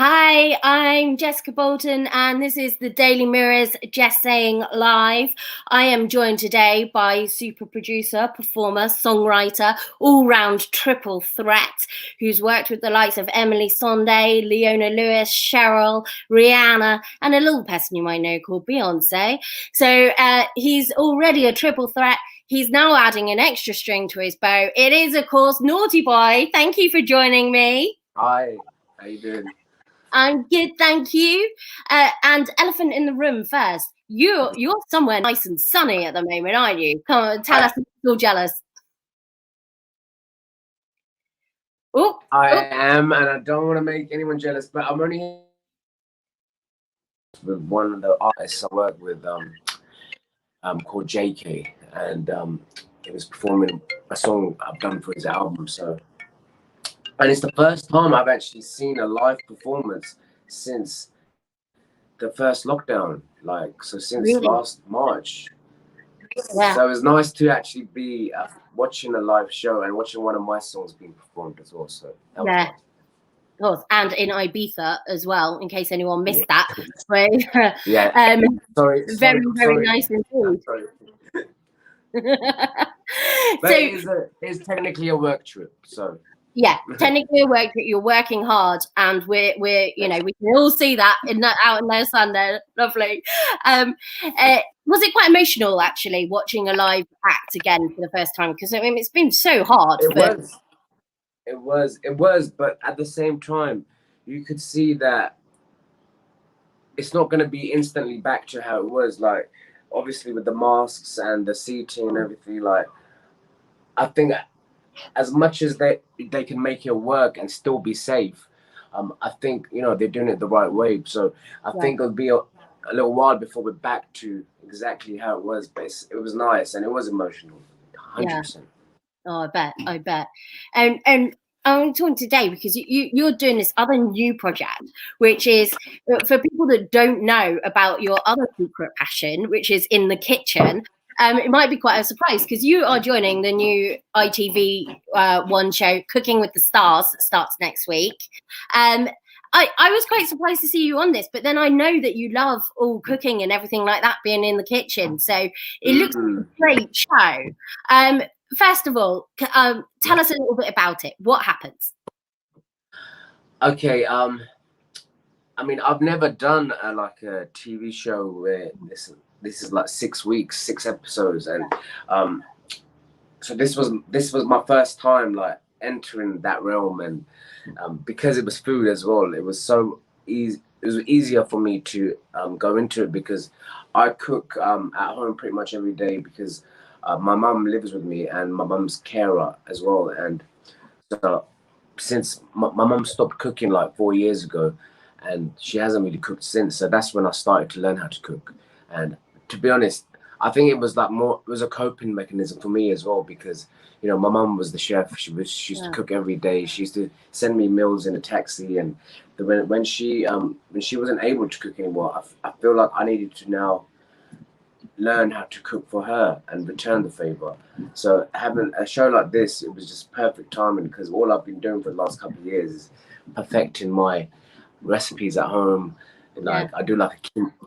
Hi, I'm Jessica Boulton, and this is the Daily Mirror's Jess Saying Live. I am joined today by super producer, performer, songwriter, all-round triple threat, who's worked with the likes of Emily Sondé, Leona Lewis, Cheryl, Rihanna, and a little person you might know called Beyonce. So he's already a triple threat. He's now adding an extra string to his bow. It is, of course, Naughty Boy. Thank you for joining me. Hi, how you doing? I'm good, thank you. And elephant in the room first. You're somewhere nice and sunny at the moment, aren't you? Come on, tell us if you're jealous. I am, and I don't want to make anyone jealous, but I'm only with one of the artists I work with, called JK, and he was performing a song I've done for his album. And it's the first time I've actually seen a live performance since the first lockdown, since Really? last March. Yeah. So it was nice to actually be watching a live show and watching one of my songs being performed as well. So that was nice. Oh, and in Ibiza as well, in case anyone missed that. So, yeah. Very nice indeed. But it's technically a work trip, so. Yeah, technically a work trip. You're working hard, and we're we can all see that out in the sun there. Lovely. Was it quite emotional actually watching a live act again for the first time? Because I mean, it's been so hard. It was, but at the same time, you could see that it's not going to be instantly back to how it was. Like, obviously, with the masks and the seating and everything, I think as much as they can make it work and still be safe, I think they're doing it the right way. So I think it'll be a little while before we're back to exactly how it was. But it was nice and it was emotional, 100%. Oh, I bet. And I'm talking today because you're doing this other new project, which is for people that don't know about your other secret passion, which is in the kitchen. It might be quite a surprise because you are joining the new ITV One show, Cooking with the Stars, that starts next week. I was quite surprised to see you on this, but then I know that you love all cooking and everything like that, being in the kitchen. So it looks like a great show. First of all, tell us a little bit about it. What happens? Okay. I mean, I've never done a TV show where this is like 6 weeks, 6 episodes, and so this was my first time entering that realm, and because it was food as well, it was so easy. It was easier for me to go into it because I cook at home pretty much every day because my mum lives with me and my mum's carer as well, and so since my mum stopped cooking 4 years ago, and she hasn't really cooked since. So that's when I started to learn how to cook. And to be honest, I think it was it was a coping mechanism for me as well because my mum was the chef. She used to cook every day. She used to send me meals in a taxi, and when she wasn't able to cook anymore, I feel like I needed to now learn how to cook for her and return the favor. So having a show like this, it was just perfect timing because all I've been doing for the last couple of years is perfecting my recipes at home. I do a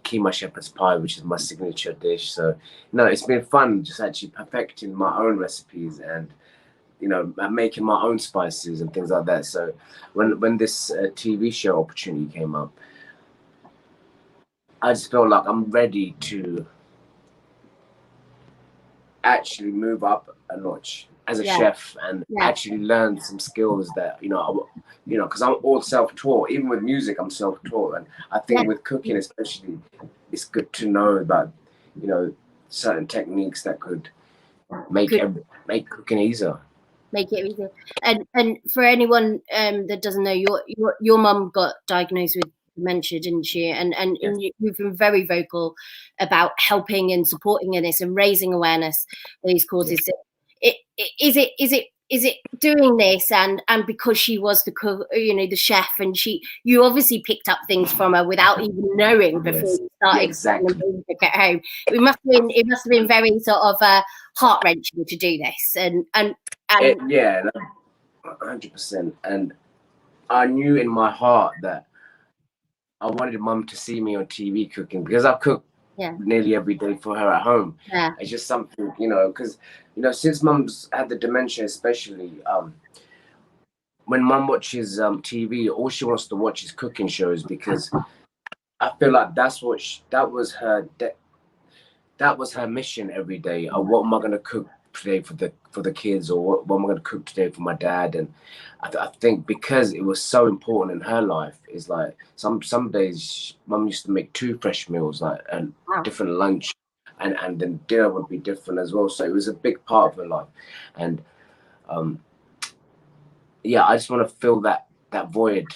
keema shepherd's pie, which is my signature dish. So it's been fun just actually perfecting my own recipes and making my own spices and things like that. So when this TV show opportunity came up, I just felt like I'm ready to actually move up a notch as a chef and actually learn some skills that because I'm all self-taught. Even with music, I'm self-taught, and I think with cooking especially, it's good to know about certain techniques that could make cooking easier. Make it easier. And for anyone that doesn't know, your mum got diagnosed with dementia, didn't she? And you've been very vocal about helping and supporting in this and raising awareness of these causes. Is it doing this and because she was the cook, the chef, and you obviously picked up things from her without even knowing before you started music at home. It must have been very sort of heart wrenching to do this and 100%. And I knew in my heart that I wanted mum to see me on TV cooking, because I cook nearly every day for her at home. It's just something, you know, because, you know, since mum's had the dementia, especially, when mum watches TV, all she wants to watch is cooking shows, because I feel like that's what that was her mission every day. What am I gonna cook today for the kids, or what am I gonna cook today for my dad? And I think because it was so important in her life, is like some days mum used to make 2 fresh meals, like, and different lunch, and then dinner would be different as well. So it was a big part of her life, and yeah, I just want to fill that void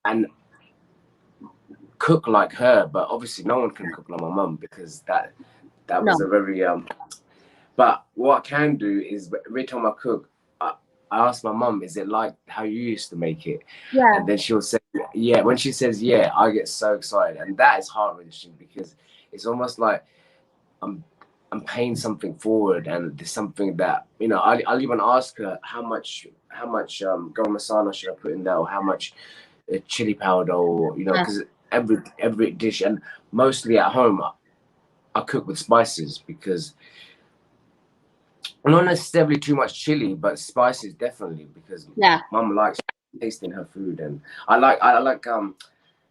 and cook like her. But obviously no one can cook like my mum, because that was a very but what I can do is, every time I cook, I ask my mum, is it like how you used to make it? And then she'll say yeah. When she says yeah, I get so excited, and that is heart-wrenching, because it's almost like I'm paying something forward, and there's something that, you know, I'll even ask her how much garam masala should I put in there, or how much chili powder, or, you know, because every dish, and mostly at home I cook with spices, because not necessarily too much chili, but spices definitely, because mum likes tasting her food, and I like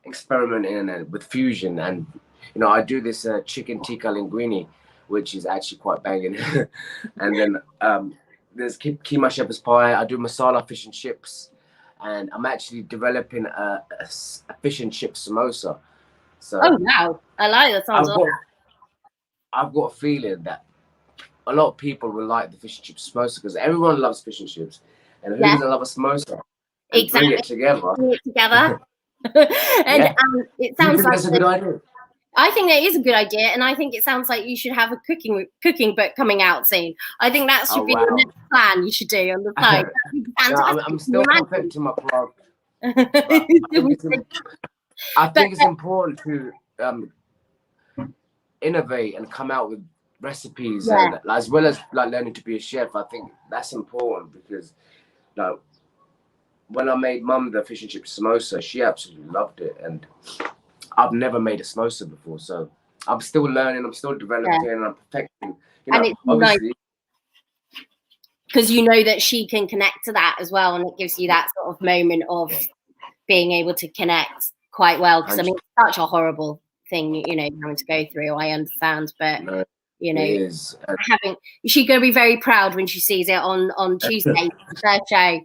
experimenting with fusion, and, you know, I do this chicken tikka linguine, which is actually quite banging. And then there's keema shepherd's pie. I do masala fish and chips, and I'm actually developing a fish and chip samosa. So wow, I like that. Sounds awesome. I've got a feeling that a lot of people will like the fish and chip samosa, because everyone loves fish and chips, and who doesn't love a samosa? And bring it together. And it sounds like that's a good idea. I think that is a good idea, and I think it sounds like you should have a cooking book coming out soon. I think that should be the next plan you should do on the side. No, I'm still perfecting my craft. I think it's important to innovate and come out with recipes, and as well as like learning to be a chef. I think that's important, because, like, when I made mum the fish and chip samosa, she absolutely loved it, and I've never made a samosa before, so I'm still learning, I'm still developing, and I'm perfecting. You know, and it's obviously, because you know that she can connect to that as well, and it gives you that sort of moment of being able to connect quite well. Because I mean, it's such a horrible thing, you know, having to go through. I understand, but you know, she's going to be very proud when she sees it on Tuesday, the third show.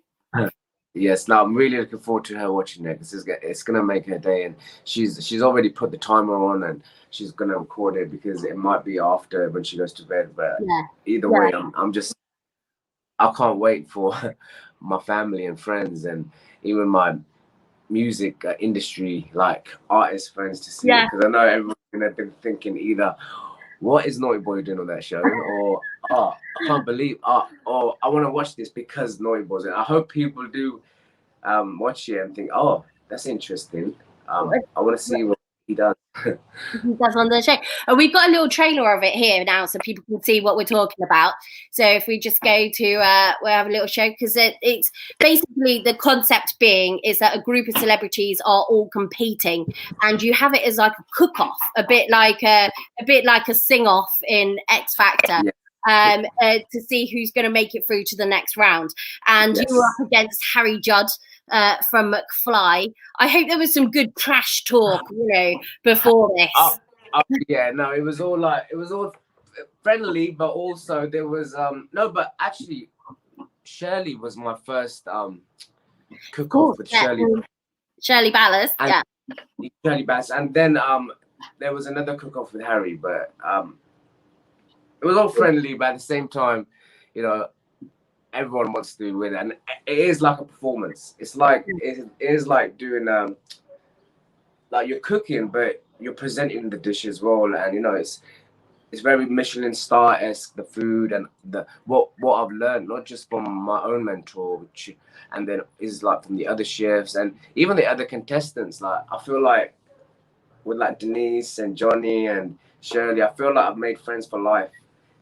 Yes, no, I'm really looking forward to her watching it. It's gonna make her day, and she's already put the timer on, and she's gonna record it, because it might be after when she goes to bed. But either way, I can't wait for my family and friends, and even my music industry, like artist friends, to see it, because I know everyone's gonna be thinking either, what is Naughty Boy doing on that show, or I can't believe or I want to watch this because Naughty Boy's in it. I hope people do watch it and think, oh, that's interesting. I want to see what he does. He does on the show. And we've got a little trailer of it here now, so people can see what we're talking about. So if we just go to, we'll have a little show, because it's basically, the concept being is that a group of celebrities are all competing, and you have it as like a cook-off, a bit like a sing-off in X Factor. To see who's going to make it through to the next round. And you were up against Harry Judd from McFly. I hope there was some good trash talk, you know, before this. Yeah, no, it was all friendly, but also there was no, but actually Shirley was my first cook-off with Shirley Ballas, Shirley Bass, and then there was another cook-off with Harry, but it was all friendly, but at the same time, you know, everyone wants to win, and it is like a performance. It's like it is like doing like you're cooking, but you're presenting the dish as well, and, you know, it's very Michelin star-esque, the food, and what I've learned, not just from my own mentor, and then is like from the other chefs and even the other contestants. Like, I feel like with like Denise and Johnny and Shirley, I feel like I've made friends for life.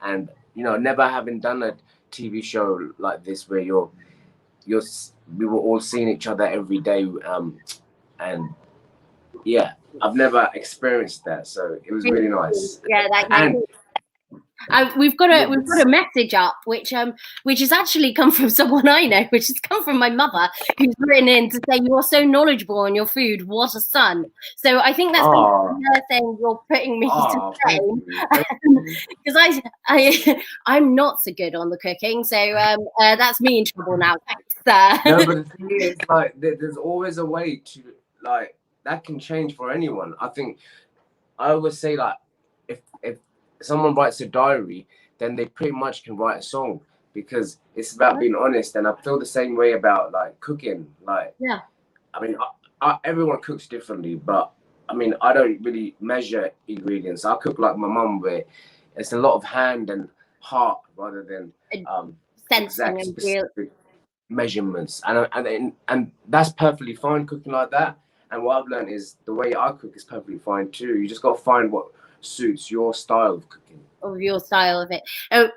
And, you know, never having done a TV show like this where we were all seeing each other every day, and yeah, I've never experienced that, so it was really nice. Yeah, And we've got a message up which has actually come from someone I know, which has come from my mother, who's written in to say, "You are so knowledgeable on your food. What a son!" So I think that's her saying you're putting me to shame, because I'm not so good on the cooking. So that's me in trouble now. Thanks. No, but the thing is, like, there's always a way to, like, that can change for anyone. I think I always say, like, if someone writes a diary, then they pretty much can write a song, because it's about being honest. And I feel the same way about, like, cooking. Like, yeah, I mean, everyone cooks differently, but I mean, I don't really measure ingredients. I cook like my mum, where it's a lot of hand and heart rather than exact specific measurements, and that's perfectly fine cooking like that. And what I've learned is the way I cook is perfectly fine too. You just got to find what suits your style of cooking. Of your style of it.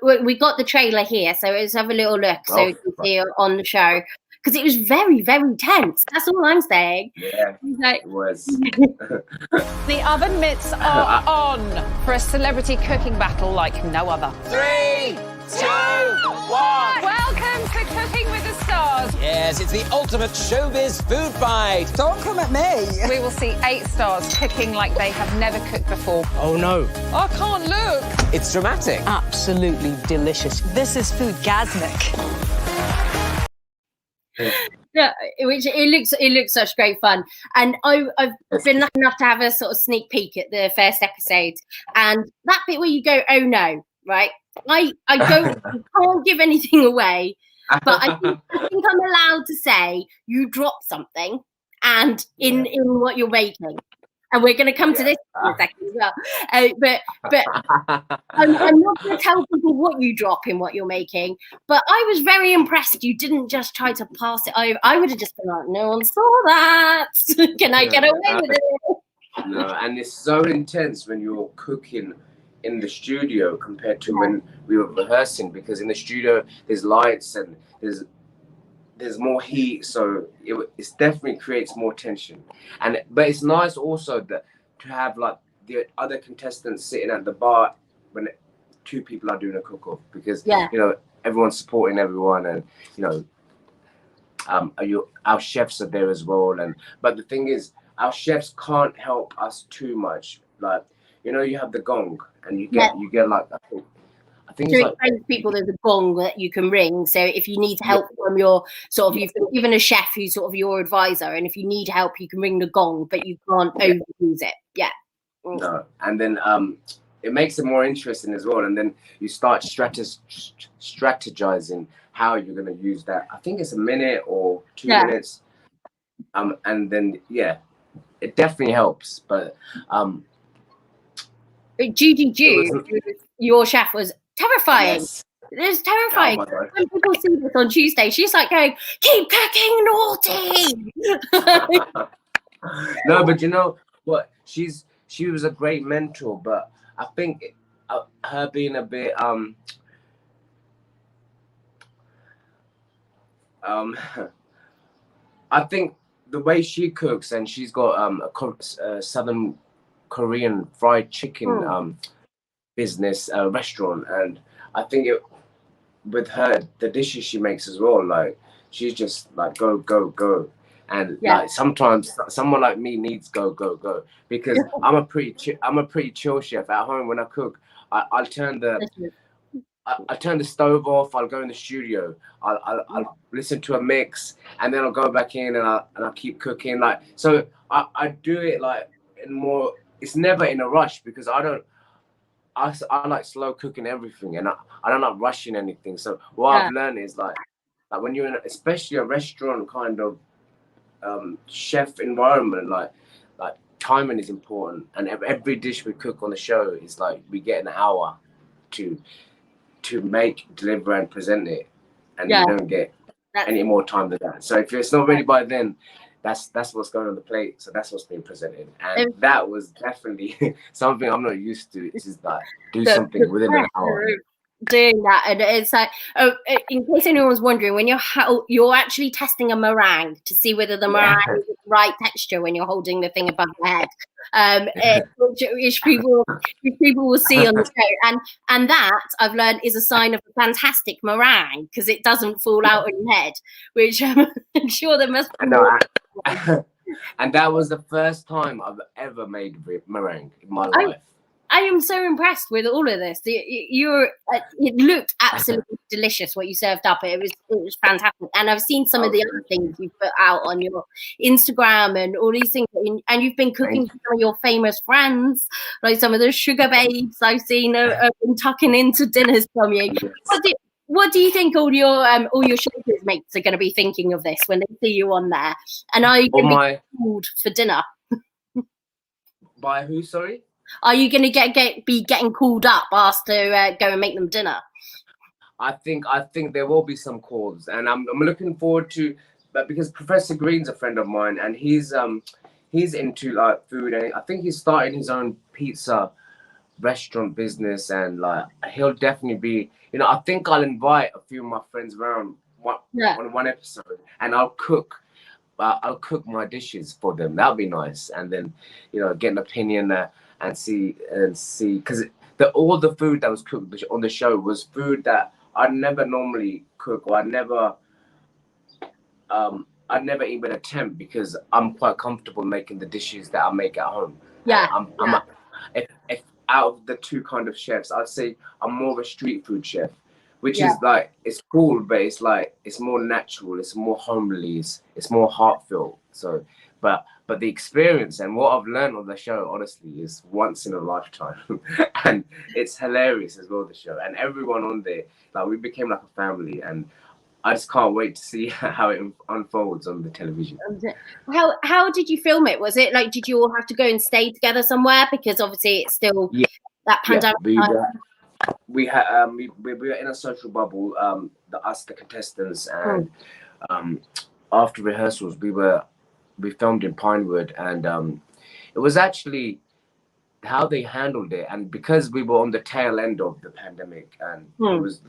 We got the trailer here, so let's have a little look so you can see on the show, because it was very, very tense. That's all I'm saying. Yeah, it was. The oven mitts are on for a celebrity cooking battle like no other. 3, 2, 1. Welcome to Cooking with the Stars. Yes, it's the ultimate showbiz food fight. Don't come at me. We will see 8 stars cooking like they have never cooked before. Oh no. I can't look. It's dramatic. Absolutely delicious. This is foodgasmic. Yeah, which it looks such great fun. And I've been lucky enough to have a sort of sneak peek at the first episode, and that bit where you go, "Oh no," right? I can't give anything away, but I think I'm allowed to say you dropped something, and in what you're making. And we're going to come to this in a second as well. But I'm not going to tell people what you drop in what you're making. But I was very impressed. You didn't just try to pass it over. I would have just been like, "No one saw that. Can I get away with it?" No, and it's so intense when you're cooking in the studio compared to when we were rehearsing, because in the studio there's lights and there's more heat, so it definitely creates more tension. But it's nice also that to have like the other contestants sitting at the bar when 2 people are doing a cook-off, because you know, everyone's supporting everyone, and you know, our chefs are there as well. But the thing is, our chefs can't help us too much. Like, you know, you have the gong, and you get like, I think to it's explain to people, there's a gong that you can ring. So if you need help from your sort of, you've been given a chef who's sort of your advisor, and if you need help, you can ring the gong, but you can't overuse it. Yeah. No, and then it makes it more interesting as well. And then you start strategizing how you're going to use that. I think it's a minute or 2 minutes. And then it definitely helps. But Judy, your chef, was terrifying. Yes. It was terrifying. Oh, when people see this on Tuesday, she's like going, "Keep cooking, naughty." No, but you know what? She was a great mentor, but I think her being a bit I think the way she cooks, and she's got a Southern Korean fried chicken business restaurant, and I think with her, the dishes she makes as well, like, she's just like go, and like sometimes someone like me needs go, because I'm a pretty chill chef at home. When I cook, I'll turn the stove off. I'll go in the studio. I'll listen to a mix, and then I'll go back in, and I'll keep cooking. Like, so I do it like in more. It's never in a rush, because I like slow cooking everything, and I don't like rushing anything. So what I've learned is like when you're in especially a restaurant kind of chef environment, like timing is important, and every dish we cook on the show is like we get an hour to make, deliver, and present it, and you don't get any more time than that. So if it's not ready by then, that's what's going on the plate. So that's what's being presented, and that was definitely something I'm not used to. It's just like do something within an hour. doing that, and it's like, oh, in case anyone's wondering, when you're actually testing a meringue to see whether the meringue is the right texture when you're holding the thing above your head, which people will see on the show, and that I've learned is a sign of a fantastic meringue because it doesn't fall out on your head, which I'm sure there must be more. And that was the first time I've ever made meringue in my life. I am so impressed with all of this. It looked absolutely delicious what you served up. It was fantastic. And I've seen some of the other things you put out on your Instagram and all these things. And you've been cooking for some of your famous friends, like some of the sugar babes I've seen been tucking into dinners from you. What do you think all your showbiz mates are going to be thinking of this when they see you on there? And are you going to be called for dinner? By who? Sorry. Are you going to be getting called up, asked to go and make them dinner? I think there will be some calls, and I'm looking forward to. But because Professor Green's a friend of mine, and he's into like food, and I think he's starting his own pizza restaurant business, and like he'll definitely be. I think I'll invite a few of my friends around on one episode, and I'll cook my dishes for them. That'll be nice, and then get an opinion and see because all the food that was cooked on the show was food that I'd never normally cook, or I'd never even attempt, because I'm quite comfortable making the dishes that I make at home. Yeah. If out of the two kind of chefs, I'd say I'm more of a street food chef, which is like, it's cool, but it's like, it's more natural, it's more homely, it's more heartfelt. So, but the experience and what I've learned on the show, honestly, is once in a lifetime. And it's hilarious as well, the show. And everyone on there, like, we became like a family, and I just can't wait to see how it unfolds on the television. How did you film it? Was it like, did you all have to go and stay together somewhere? Because obviously it's still that pandemic. We were in a social bubble, the contestants, and after rehearsals we filmed in Pinewood, and it was actually how they handled it, and because we were on the tail end of the pandemic, and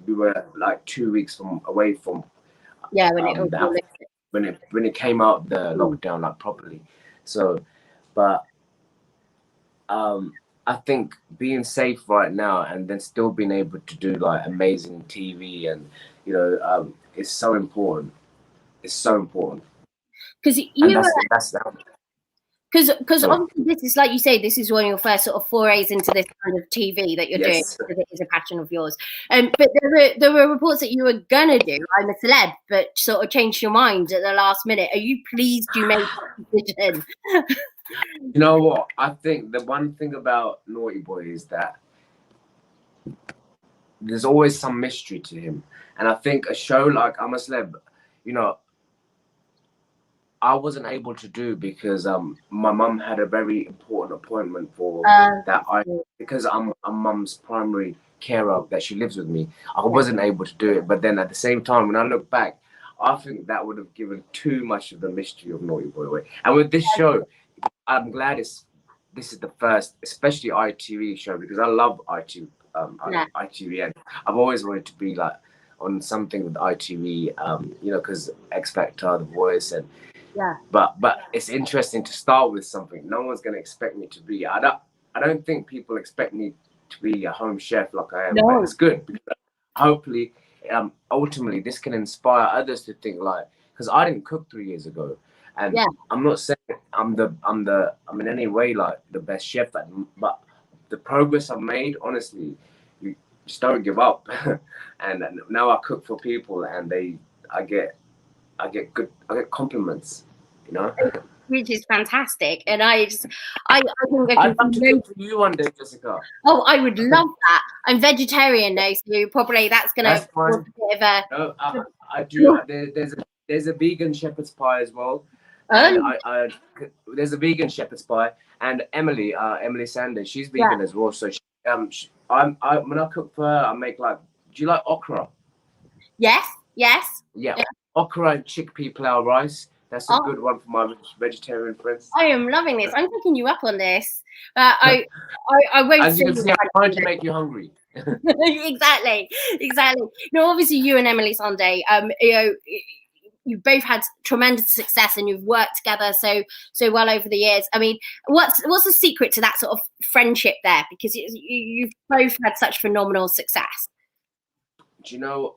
we were like 2 weeks away from when it came out the lockdown, like, properly. So, but I think being safe right now, and then still being able to do like amazing TV, and it's so important. It's so important. Because obviously this is, like you say, this is one of your first sort of forays into this kind of TV that you're doing, because it is a passion of yours. But there were reports that you were gonna do I'm a Celeb, but sort of changed your mind at the last minute. Are you pleased you made that decision? You know what? I think the one thing about Naughty Boy is that there's always some mystery to him, and I think a show like I'm a Celeb, I wasn't able to do because my mum had a very important appointment for because I'm mum's primary carer, that she lives with me. I wasn't able to do it, but then at the same time, when I look back, I think that would have given too much of the mystery of Naughty Boy away. And with this show, I'm glad this is the first, especially ITV show, because I love ITV, and I've always wanted to be like on something with ITV, because X Factor, The Voice, and but it's interesting to start with something. No one's going to expect me to be. I don't think people expect me to be a home chef like I am. No. But it's good, because hopefully, ultimately, this can inspire others to think like. Because I didn't cook 3 years ago, and I'm not saying I'm in any way like the best chef, but the progress I've made, honestly, you just don't give up. And now I cook for people, and I get compliments, which is fantastic. And I think I'd love to cook for you one day, Jessica. Oh, I would love that. I'm vegetarian now, so probably that's gonna be a bit of a. No, I do. There's a vegan shepherd's pie as well. There's a vegan shepherd's pie, and Emily Sanders, she's vegan as well. So when I cook for her, I make like. Do you like okra? Yes. Yeah. Okra and chickpea plow rice. That's a good one for my vegetarian friends. I am loving this. I'm picking you up on this. I won't. As you can see, I'm trying to make you hungry. Exactly. No, obviously you and Emily Sunday, you've both had tremendous success and you've worked together so well over the years. I mean, what's the secret to that sort of friendship there? Because you've both had such phenomenal success. Do you know,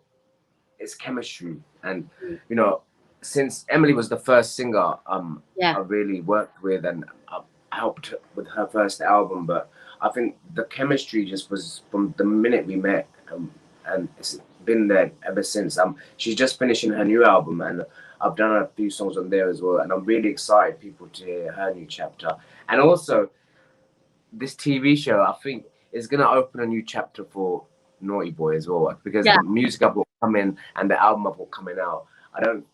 it's chemistry, and you know, since Emily was the first singer I really worked with, and I helped with her first album, but I think the chemistry just was from the minute we met, and it's been there ever since. She's just finishing her new album, and I've done a few songs on there as well, and I'm really excited people to hear her new chapter. And also, this TV show, I think, is gonna open a new chapter for Naughty Boy as well, because the music I've got coming and the album I've got coming out, I don't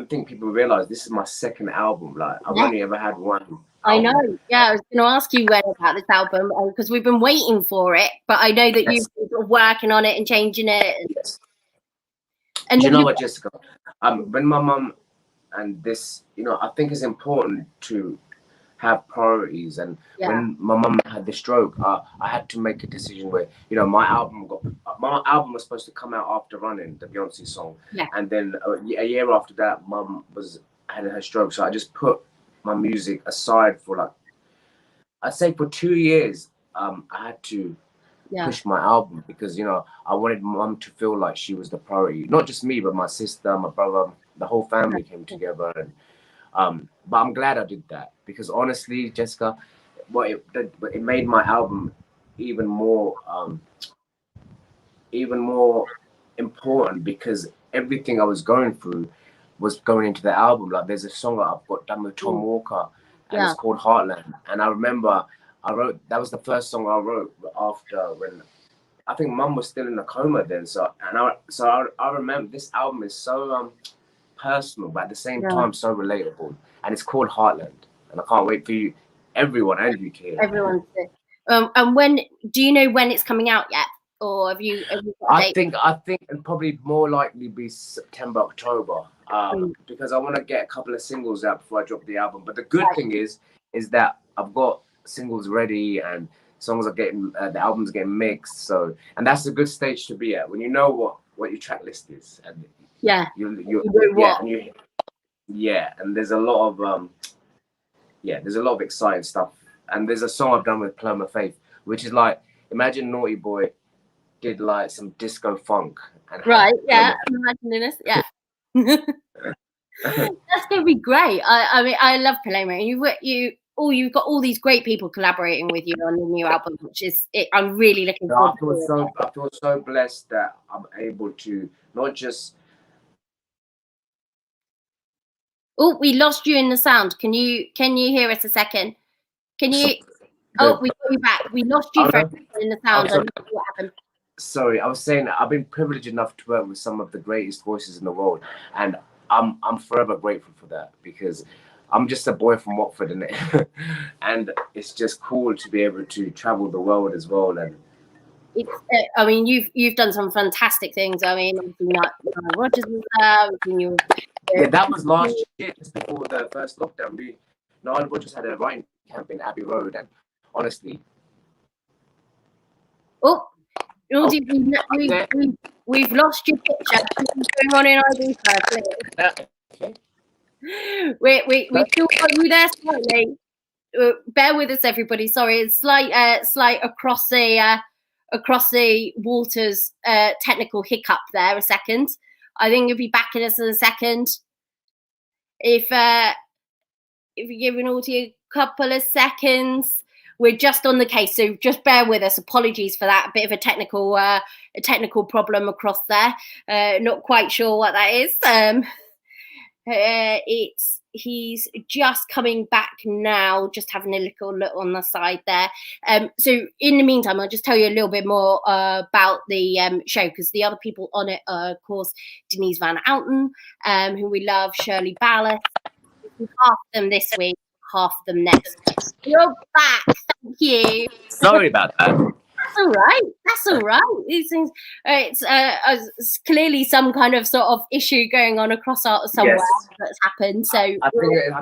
think people realize this is my second album. Like, I've only ever had one album. I know. Yeah, I was going to ask you when about this album, because we've been waiting for it, but I know that you've been sort of working on it and changing it. Yes. And do you know what, Jessica? When my mum and this, I think it's important to have priorities, and when my mum had the stroke, I had to make a decision where my album was supposed to come out after Running, the Beyonce song, and then a year after that, mum had her stroke, so I just put my music aside for, like, I'd say for 2 years. I had to push my album because I wanted mum to feel like she was the priority, not just me, but my sister, my brother, the whole family came together, and but I'm glad I did that, because honestly, Jessica, it made my album even more important, because everything I was going through was going into the album. Like, there's a song that I've got done with Tom Walker, and it's called Heartland. And I remember that was the first song I wrote after, when I think mum was still in a coma then. So I remember this album is so personal, but at the same time so relatable, and it's called Heartland, and I can't wait for everyone and you to hear it. Everyone. And when do you know when it's coming out yet, or have you got a date? I think it'll probably more likely be September, October, because I want to get a couple of singles out before I drop the album. But the good thing is that I've got singles ready, and songs are getting the album's getting mixed, so, and that's a good stage to be at, when you know what your track list is, and and there's a lot of exciting stuff. And there's a song I've done with Pluma Faith, which is like, imagine Naughty Boy did like some disco funk, and I'm imagining this. That's gonna be great. I mean, I love Pluma, and you've got all these great people collaborating with you on the new album, which is I'm really looking forward to it. I feel so blessed that I'm able to not just. Oh, we lost you in the sound. Can you hear us a second? Can you? Oh, we got you back. We lost you for a second in the sound. I don't know what happened. Sorry, I was saying that I've been privileged enough to work with some of the greatest voices in the world, and I'm forever grateful for that, because I'm just a boy from Watford, innit? And it's just cool to be able to travel the world as well. And I mean, you've done some fantastic things. I mean, Rogers was there. That was last year, just before the first lockdown. Nile Rogers had a writing camp in Abbey Road, and honestly, we've lost your picture. What's going on in Ibiza? We still got you there slightly. Bear with us, everybody. Sorry, it's slight across the waters technical hiccup there. A second. I think you'll be back in us in a second. If you give an audio a couple of seconds, we're just on the case, so just bear with us. Apologies for that. A bit of a technical problem across there. Not quite sure what that is. He's just coming back now, just having a little look on the side there. So in the meantime, I'll just tell you a little bit more about the show, because the other people on it are, of course, Denise Van Outen, who we love, Shirley Ballas. Half of them this week, half of them next. You're back. Thank you. Sorry about that. That's all right. These things, it's clearly some kind of sort of issue going on across somewhere that's happened. So I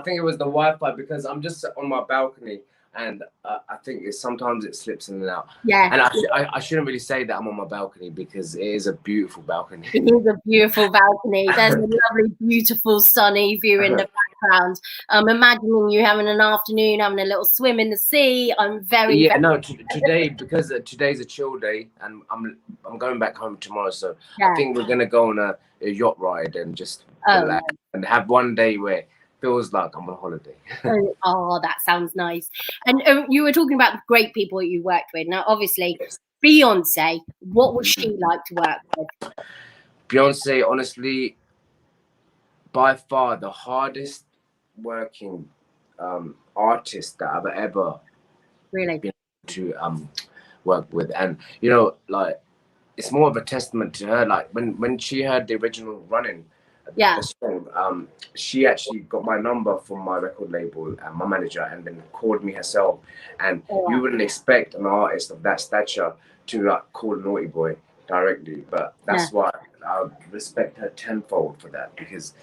think it was the Wi-Fi, because I'm just on my balcony and I think sometimes it slips in and out. Yeah. And I shouldn't really say that I'm on my balcony because it is a beautiful balcony. It is a beautiful balcony. There's a lovely, beautiful, sunny view in the background. I'm imagining you having an afternoon, having a little swim in the sea. I'm very No, today, because today's a chill day, and I'm going back home tomorrow, so Yeah. I think we're gonna go on a yacht ride and just relax and have one day where it feels like I'm on holiday. Oh, that sounds nice. And you were talking about great people you worked with. Now, obviously, Beyonce, what was she like to work with? Beyonce, honestly, by far the hardest working artist that I've ever Really been able to work with. And you know, like, it's more of a testament to her. Like when she heard the original Running, Yeah. the song, she actually got my number from my record label and my manager, and then called me herself. And you wouldn't expect an artist of that stature to like call Naughty Boy directly, but that's why I respect her tenfold for that, because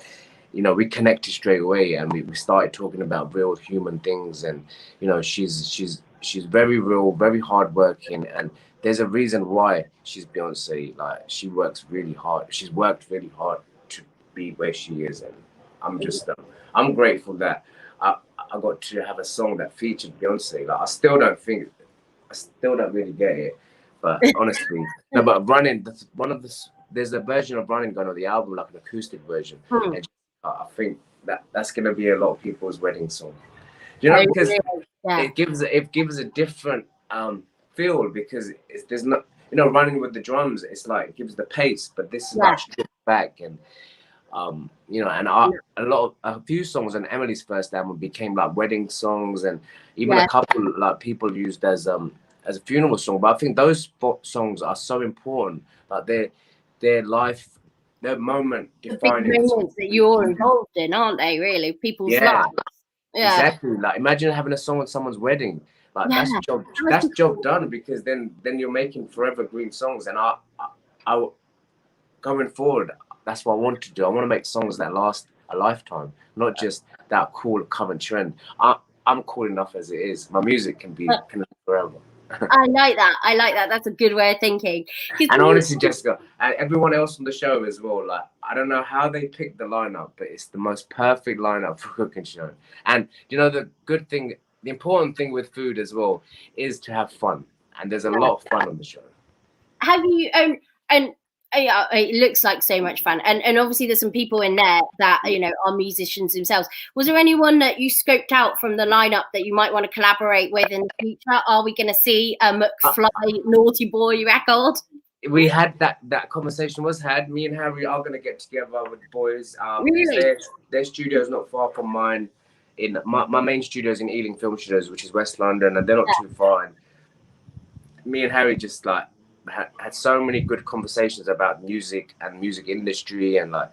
you know, we connected straight away, and we started talking about real human things. And you know, she's very real, very hardworking, and there's a reason why she's Beyonce. Like, she works really hard. She's worked really hard to be where she is, and I'm just I'm grateful that I got to have a song that featured Beyonce. Like, I still don't really get it, but honestly, no. But Running, that's one of the. There's a version of Running going on the album, like an acoustic version, and I think that's gonna be a lot of people's wedding song. You know, because it gives a different feel, because there's not, you know, running with the drums. It's like it gives the pace, but this is like stripped back. And you know, and a few songs on Emily's first album became like wedding songs, and even a couple like people used as a funeral song. But I think those songs are so important, like their life, their moment defining. The big moments that you're involved in, aren't they? Really, people's lives. Yeah, exactly. Like, imagine having a song at someone's wedding. Like, that's job done, because then you're making forever green songs. And I going forward, that's what I want to do. I want to make songs that last a lifetime, not just that cool current trend. I'm cool enough as it is. My music can live forever. I like that. That's a good way of thinking. And honestly, Jessica, and everyone else on the show as well, like, I don't know how they picked the lineup, but it's the most perfect lineup for a cooking show. And you know, the important thing with food as well is to have fun. And there's a lot of fun on the show. Have you and it looks like so much fun, and obviously there's some people in there that, you know, are musicians themselves. Was there anyone that you scoped out from the lineup that you might want to collaborate with in the future? Are we going to see a McFly Naughty Boy record? We had that conversation was had. Me and Harry are going to get together with the boys. Really? Their studio is not far from mine. In my main studio is in Ealing Film Studios, which is West London, and they're not too far. And me and Harry just like had so many good conversations about music and music industry, and like,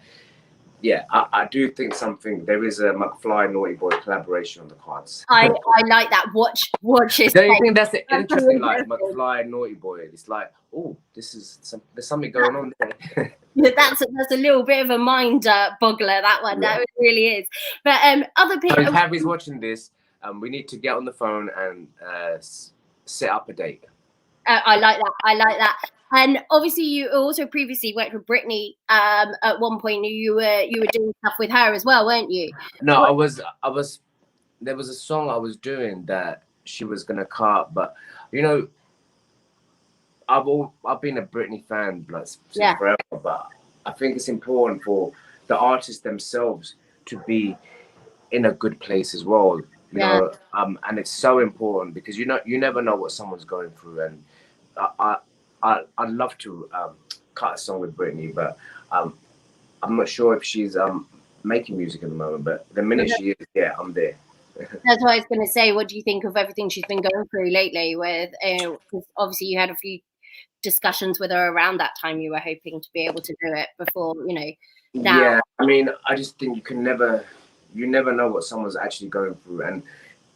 yeah, I do think there is a McFly Naughty Boy collaboration on the cards. I like that. Watch it. Don't you think that's interesting? Like, McFly Naughty Boy, it's like, oh, there's something going on there. Yeah, that's a little bit of a mind boggler, that one. That really is. But other people. So if Harry's watching this, we need to get on the phone and set up a date. I like that. And obviously, you also previously worked with Britney. At one point, you were doing stuff with her as well, weren't you? No, I was. There was a song I was doing that she was gonna cut, but you know, I've been a Britney fan like since forever. But I think it's important for the artists themselves to be in a good place as well. You know, and it's so important, because you never know what someone's going through. And I'd love to cut a song with Britney, but I'm not sure if she's making music at the moment. But the minute she is, I'm there. That's what I was going to say. What do you think of everything she's been going through lately? With because obviously you had a few discussions with her around that time. You were hoping to be able to do it before, you know. Now. Yeah, I mean, I just think you never know what someone's actually going through, and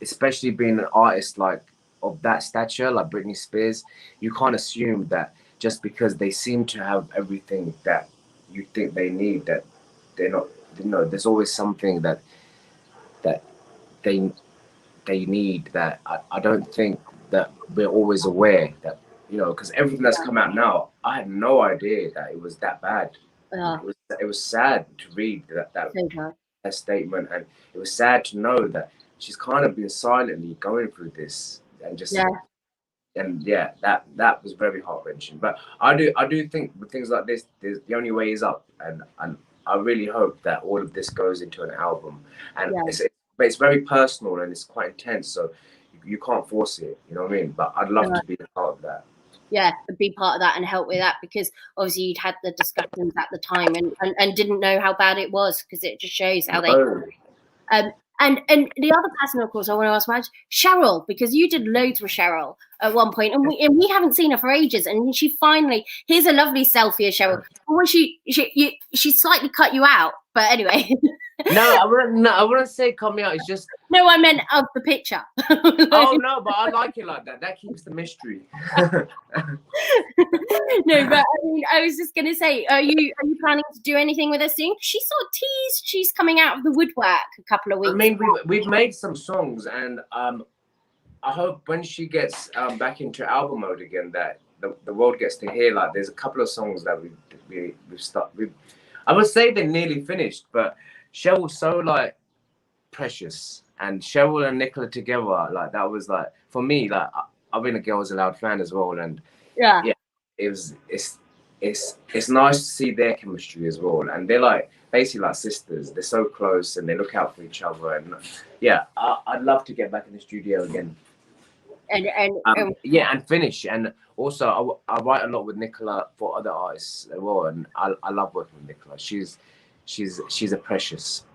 especially being an artist like of that stature, like Britney Spears, you can't assume that just because they seem to have everything that you think they need, that they're not. You know, there's always something that they they need that. I don't think that we're always aware that, you know, because everything that's come out now, I had no idea that it was that bad. It was sad to read that statement, and it was sad to know that she's kind of been silently going through this, and just that was very heart-wrenching. But I do think with things like this, the only way is up, and I really hope that all of this goes into an album, and it's very personal and it's quite intense, so you can't force it, you know what I mean? But I'd love to be a part of that. Yeah, be part of that and help with that, because obviously you'd had the discussions at the time and didn't know how bad it was, because it just shows how they and the other person, of course, I want to ask about Cheryl, because you did loads with Cheryl at one point, and we haven't seen her for ages, and she finally, here's a lovely selfie of Cheryl. Well, she slightly cut you out, but anyway. No, I wouldn't say cut me out. It's just no, I meant of the picture. Oh no, but I like it like that. That keeps the mystery. No, but I mean, I was just gonna say, are you planning to do anything with her soon? She sort of teased she's coming out of the woodwork a couple of weeks. I mean, we've made some songs, and I hope when she gets back into album mode again, that the world gets to hear. Like, there's a couple of songs that we've started. I would say they're nearly finished, but Cheryl's so like precious, and Cheryl and Nicola together, like that was like, for me, like I've been a Girls Aloud fan as well, and yeah, it's nice to see their chemistry as well, and they're like basically like sisters. They're so close and they look out for each other, and yeah, I'd love to get back in the studio again and finish. And also I write a lot with Nicola for other artists as well, and I love working with Nicola. She's a precious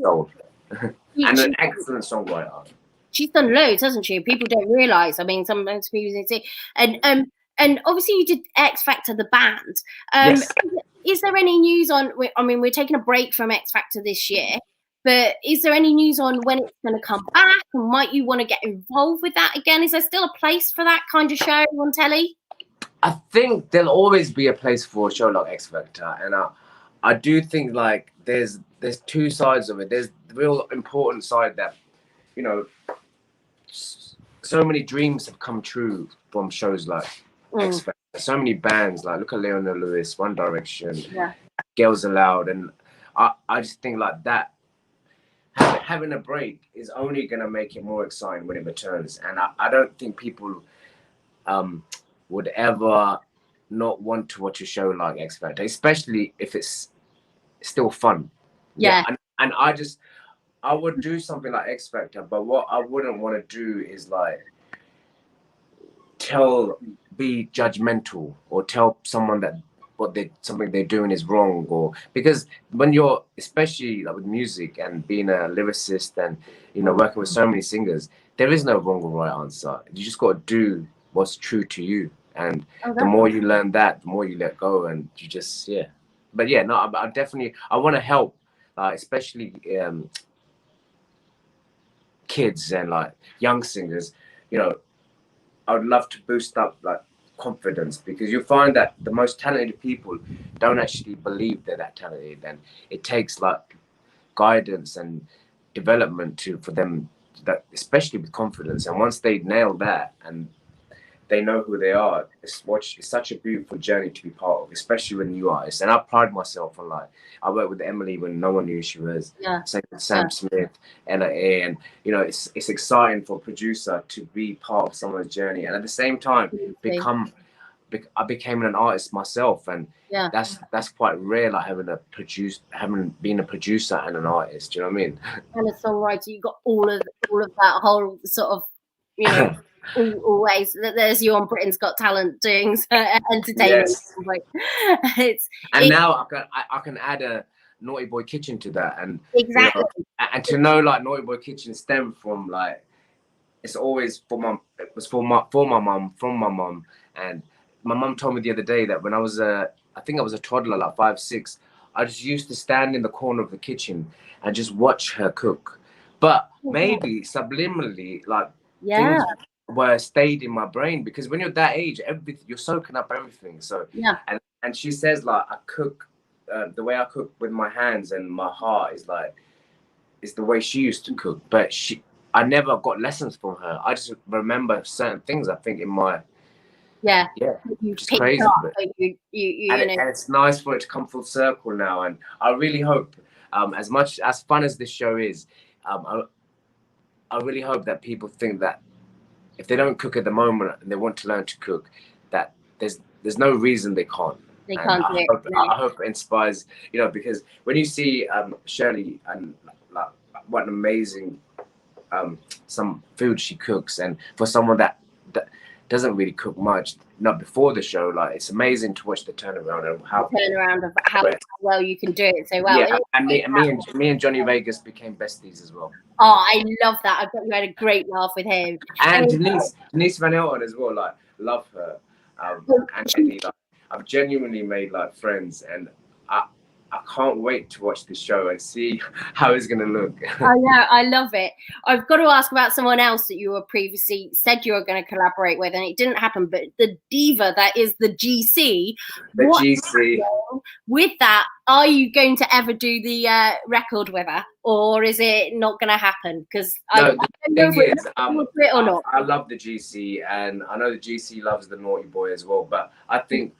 soul. And an excellent songwriter. She's done loads, hasn't she? People don't realise. I mean, sometimes people say, and obviously you did X Factor, the band. Yes. Is there any news on? I mean, we're taking a break from X Factor this year, but is there any news on when it's going to come back? And might you want to get involved with that again? Is there still a place for that kind of show on telly? I think there'll always be a place for a show like X Factor, and I do think like there's two sides of it. There's the real important side that, you know, so many dreams have come true from shows like X Factor. So many bands, like look at Leona Lewis, One Direction, Girls Aloud, and I just think like that having a break is only gonna make it more exciting when it returns. And I don't think people would ever not want to watch a show like X Factor, especially if it's still fun. Yeah. And I would do something like X Factor, but what I wouldn't want to do is like be judgmental or tell someone that something they're doing is wrong, or because when you're, especially like with music and being a lyricist and, you know, working with so many singers, there is no wrong or right answer. You just got to do what's true to you, and the more you learn that, the more you let go, and you just But yeah, no, I definitely want to help, especially kids and like young singers. You know, I would love to boost up like confidence, because you find that the most talented people don't actually believe they're that talented, and it takes like guidance and development for them, that especially with confidence. And once they nail that and they know who they are, it's such a beautiful journey to be part of, especially when you are. And I pride myself on, like, I worked with Emily when no one knew who she was. Same with Sam Smith, Ella A, and you know, it's exciting for a producer to be part of someone's journey, and at the same time I became an artist myself, and that's quite rare, like having been a producer and an artist. Do you know what I mean? And a songwriter, you got all of that whole sort of, you know. Always there's you on Britain's Got Talent doing entertainment. Now I can add a Naughty Boy Kitchen to that, and exactly, you know, and to know like Naughty Boy Kitchen stemmed from like, it's always for my mum, from my mum. And my mum told me the other day that when I was I think I was a toddler, like 5, 6, I just used to stand in the corner of the kitchen and just watch her cook, but maybe subliminally, like things were stayed in my brain, because when you're that age, everything, you're soaking up everything. So and she says like, I cook the way I cook with my hands and my heart is the way she used to cook, but I never got lessons from her. I just remember certain things. I think in my yeah, you which is picked crazy. up, But, you and, know. and it's nice for it to come full circle now. And I really hope, as much as fun as this show is, I really hope that people think that if they don't cook at the moment and they want to learn to cook, that there's no reason they can't. They And can't do it. No. I hope it inspires, because when you see Shirley and like what an amazing some food she cooks, and for someone that doesn't really cook much, not before the show, like it's amazing to watch the turnaround and how turnaround of how well you can do it so well. Yeah, and me and Johnny Vegas became besties as well. Oh, I love that. I bet you had a great laugh with him. And Denise Van Elton as well. Like, love her. And Eddie, like, I've genuinely made like friends, and I can't wait to watch this show and see how it's gonna look. Oh yeah, I love it. I've got to ask about someone else that you were previously said you were going to collaborate with, and it didn't happen. But the diva that is the GC. The GC. With that, are you going to ever do the record with her, or is it not going to happen? Because no, the thing is, or not. I love the GC, and I know the GC loves the Naughty Boy as well. But I think.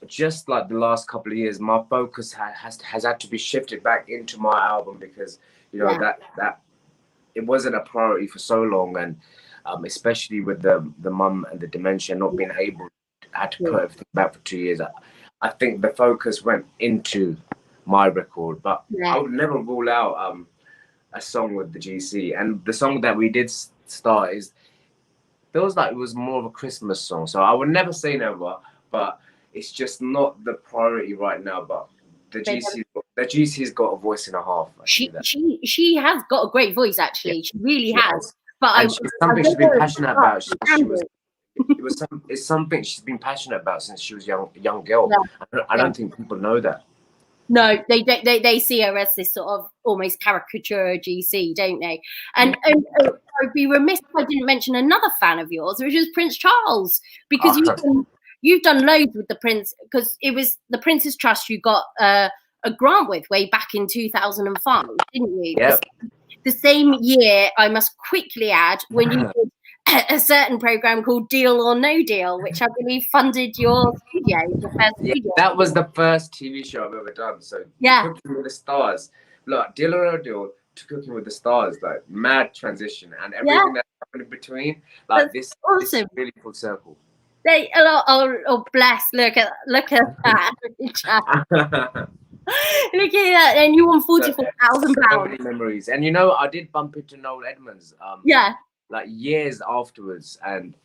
Just like the last couple of years, my focus has had to be shifted back into my album, because that it wasn't a priority for so long, and especially with the mum and the dementia, not being able, had to put everything back for 2 years. I think the focus went into my record, but I would never rule out a song with the GC. And the song that we did start feels like it was more of a Christmas song, so I would never say never, but it's just not the priority right now. But the GC's got a voice and a half. She has got a great voice, actually. Yeah. She really has. But it's something she's been passionate about. It's something she's been passionate about since she was a young girl. Yeah. I don't think people know that. No, they see her as this sort of almost caricature GC, don't they? And I'd be remiss if I didn't mention another fan of yours, which is Prince Charles, because you've done loads with the Prince, because it was the Prince's Trust you got a grant with way back in 2005, didn't you? Yeah. The same year, I must quickly add, when you did a certain program called Deal or No Deal, which I believe funded your studio. That was the first TV show I've ever done. So Cooking with the Stars, look, Deal or No Deal to Cooking with the Stars, like mad transition, and everything that happened in between, like this is really full circle. Bless! Look at that! Look at that! And you won £44,000. So many memories, and I did bump into Noel Edmonds. Like years afterwards, and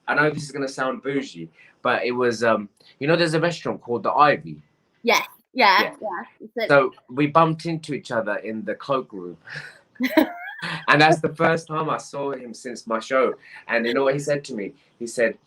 I know this is gonna sound bougie, but it was there's a restaurant called the Ivy. Yeah. So we bumped into each other in the cloakroom. And that's the first time I saw him since my show. And you know what he said to me? He said,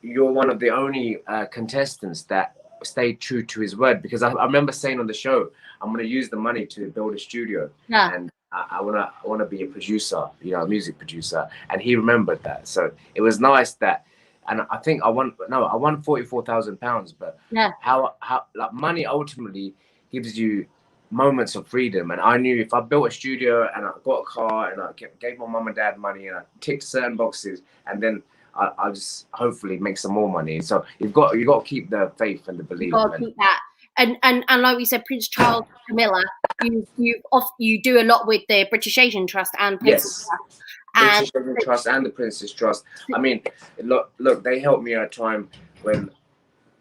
"You're one of the only contestants that stayed true to his word." Because I remember saying on the show, I'm going to use the money to build a studio. Yeah. And I wanna be a producer, a music producer. And he remembered that. So it was nice that, and I think I won £44,000. But how like money ultimately gives you moments of freedom. And I knew if I built a studio and I got a car and I gave my mum and dad money and I ticked certain boxes, and then I'll just hopefully make some more money. So you've got to keep the faith and the belief. You've got to keep that. And like we said, Prince Charles, Camilla, you do a lot with the British Asian Trust and Prince's Trust. British Asian Trust and the Prince's Trust. I mean, look, they helped me at a time when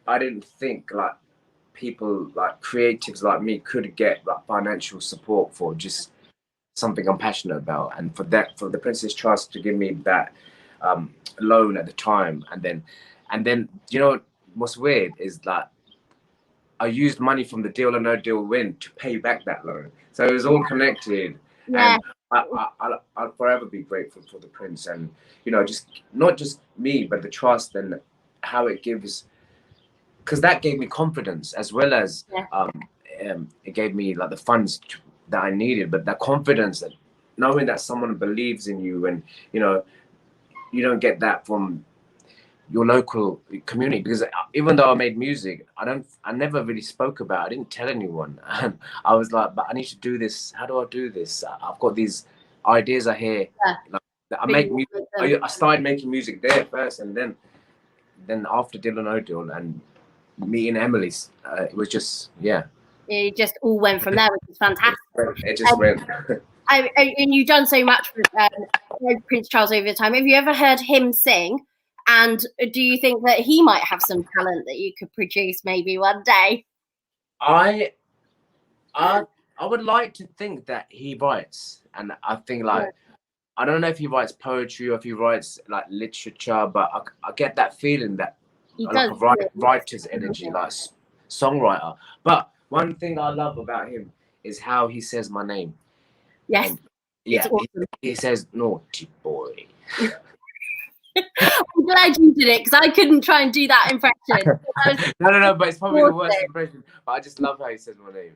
I didn't think like people like creatives like me could get like financial support for just something I'm passionate about, and for the Prince's Trust to give me that loan at the time, and then what's weird is that I used money from the Deal or No Deal win to pay back that loan, so it was all connected. And I'll forever be grateful for the Prince, and just not just me but the trust and how it gives, because that gave me confidence as well as it gave me like the funds that I needed, but that confidence, that knowing that someone believes in you, and you don't get that from your local community. Because even though I made music, I never really spoke about it. I didn't tell anyone. I was like, but I need to do this. How do I do this? I've got these ideas are here. Yeah. Like, I But make you music. make them. I started making music there first, and then after Dylan O'Deal and meeting Emily's, it was just It just all went from there, which is fantastic. It just went. And you've done so much for Prince Charles over the time. Have you ever heard him sing? And do you think that he might have some talent that you could produce maybe one day? I would like to think that he writes, and I think like I don't know if he writes poetry or if he writes like literature, but I get that feeling that He like does. a writer's energy, like songwriter. But one thing I love about him is how he says my name. Yes. Yeah, Awesome. he says naughty boy. I'm glad you did it because I couldn't try and do that impression. No, but it's probably the worst impression. But I just love how he says my name.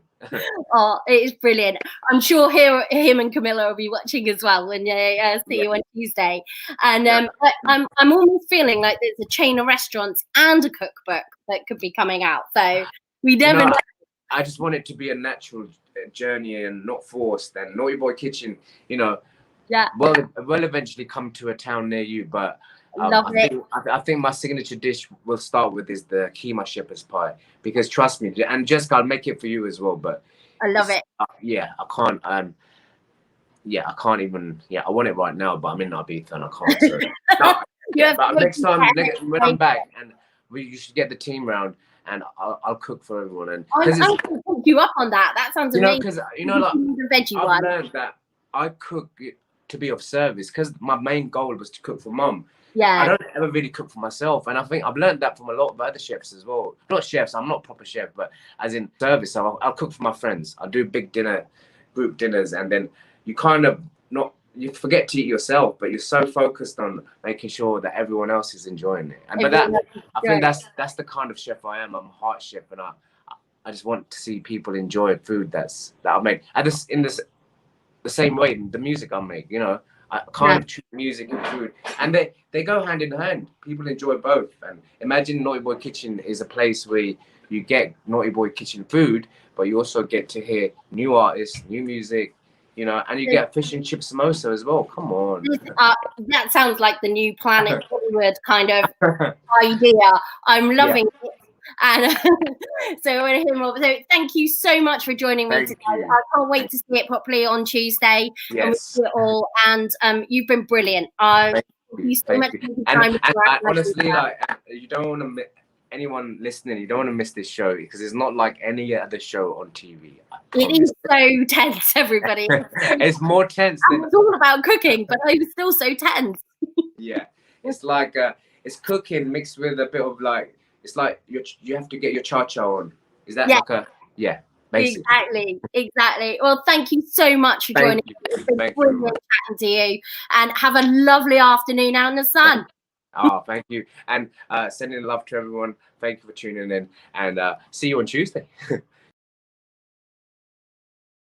Oh, it is brilliant. I'm sure him and Camilla will be watching as well when they see you on Tuesday. And I'm almost feeling like there's a chain of restaurants and a cookbook that could be coming out. So we never know. I just want it to be a natural journey and not forced. And Naughty Boy Kitchen, will eventually come to a town near you. But I think my signature dish will start with is the keema shepherd's pie, because trust me, and Jessica, I'll make it for you as well. But I love it. I can't. I can't even. I want it right now, but I'm in Ibiza and I can't. So. But next time when I'm back, and you should get the team round. And I'll cook for everyone. And I'm going to hook you up on that. That sounds amazing. Because I've learned that I cook to be of service, because my main goal was to cook for mum. Yeah. I don't ever really cook for myself, and I think I've learned that from a lot of other chefs as well. Not chefs, I'm not a proper chef, but as in service. So I'll cook for my friends. I'll do big group dinners, and then you kind of you forget to eat yourself, but you're so focused on making sure that everyone else is enjoying it. And I think that's the kind of chef I am. I'm a heart chef, and I just want to see people enjoy food that I make. In the same way, the music I make, I kind of treat music and food, and they go hand in hand. People enjoy both. And imagine Naughty Boy Kitchen is a place where you get Naughty Boy Kitchen food, but you also get to hear new artists, new music. And you get fish and chip samosa as well. Come on. That sounds like the new Planet Hollywood kind of idea. I'm loving it. And so I want to hear more. So thank you so much for joining me today. I can't wait to see it properly on Tuesday. Yes. And we'll see it all. And you've been brilliant. Thank you so much for your time. And honestly, you don't want to anyone listening, you don't want to miss this show, because it's not like any other show on TV. It is so tense, everybody. It's more tense than it's all about cooking, but it was still so tense. It's like it's cooking mixed with a bit of it's like you have to get your cha-cha on. Is that basically. Exactly. Well, thank you so much for joining me. It's been brilliant chatting to you, and have a lovely afternoon out in the sun. Oh, thank you. And sending love to everyone. Thank you for tuning in, and see you on Tuesday.